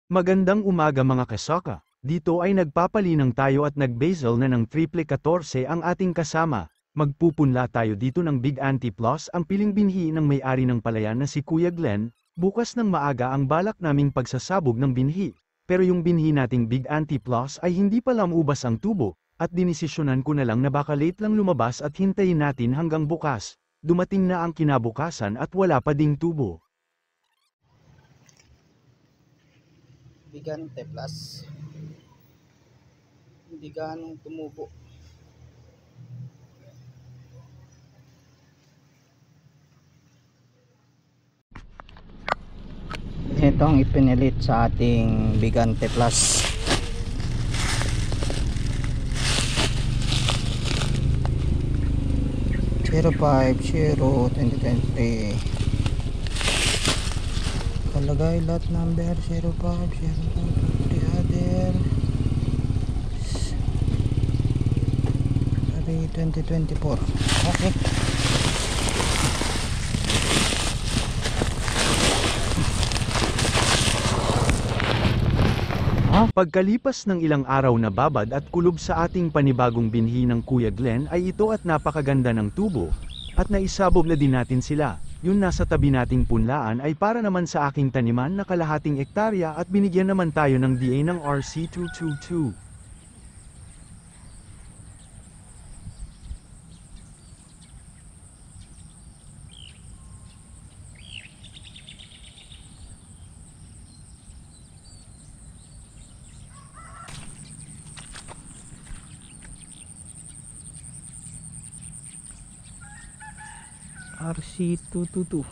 Magandang umaga mga kasaka. Dito ay nagpapalinang tayo at nag-basil na ng triple 14 ang ating kasama. Magpupunla tayo dito ng Big Auntie Plus ang piling binhi ng may-ari ng palayan na si Kuya Glenn. Bukas ng maaga ang balak naming pagsasabog ng binhi. Pero yung binhi nating Big Auntie Plus ay hindi pala maubas ang tubo, at dinesisyonan ko na lang na baka late lang lumabas at hintayin natin hanggang bukas. Dumating na ang kinabukasan at wala pa ding tubo. Bigante plus hindi ganong tumubo. Ito ang ipinilit sa ating Bigante plus. Zero 2023 kalagay lot number 05 the other 2024. Okay. Pagkalipas ng ilang araw na babad at kulob sa ating panibagong binhi ng Kuya Glenn ay ito at napakaganda ng tubo, at naisabog na din natin sila. Yung nasa tabi nating punlaan ay para naman sa aking taniman na kalahating ektarya at binigyan naman tayo ng DA ng RC222. RC222.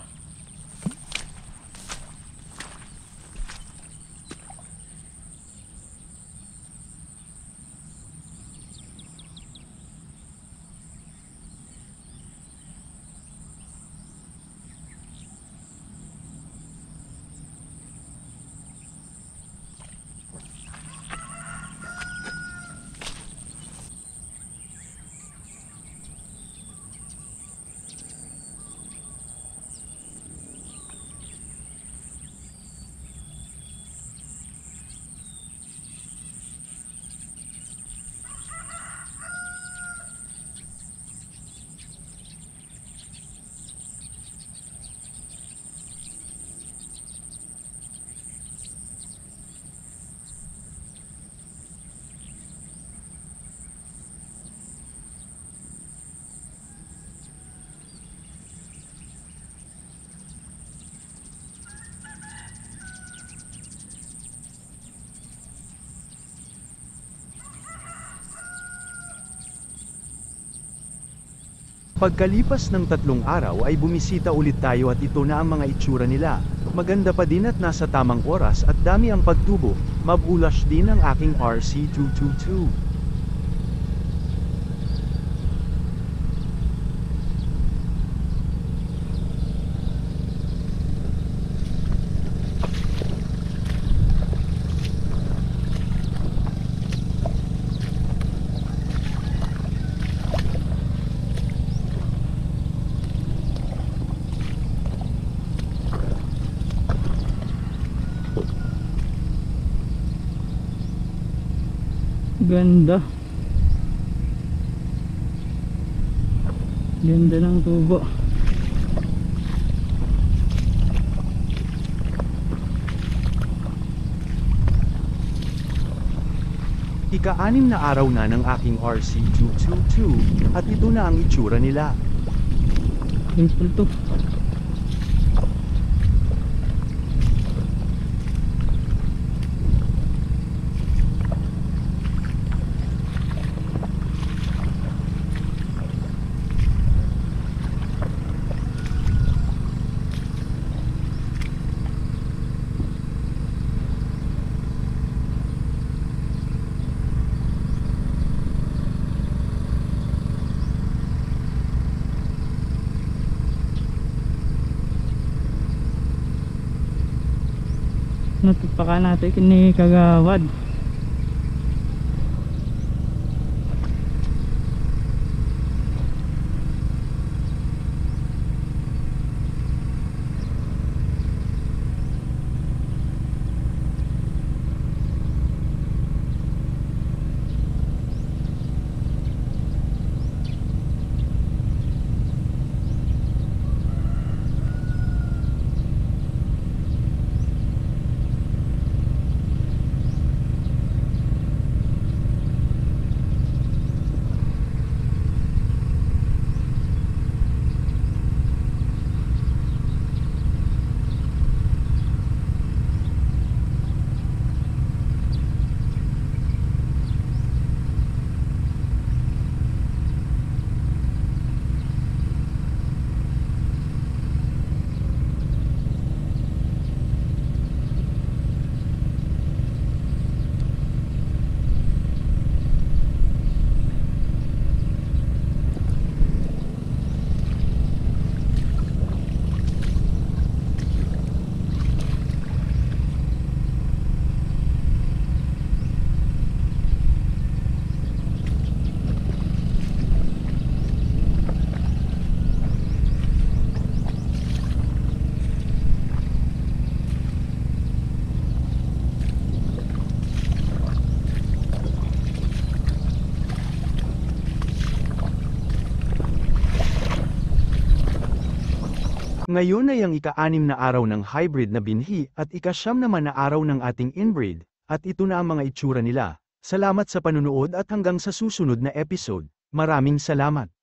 Pagkalipas ng 3 araw ay bumisita ulit tayo at ito na ang mga itsura nila. Maganda pa din at nasa tamang oras at dami ang pagtubo. Mabulash din ang aking RC222. Ganda. Ganda ng tubo. Ika-6 na araw na ng aking RC222, at ito na ang itsura nila. Simple to. Natupakan natin kini kagawad. Ngayon ay ang ika-6 na araw ng hybrid na binhi at ika-9 naman na araw ng ating inbreed, at ito na ang mga itsura nila. Salamat sa panunood at hanggang sa susunod na episode. Maraming salamat.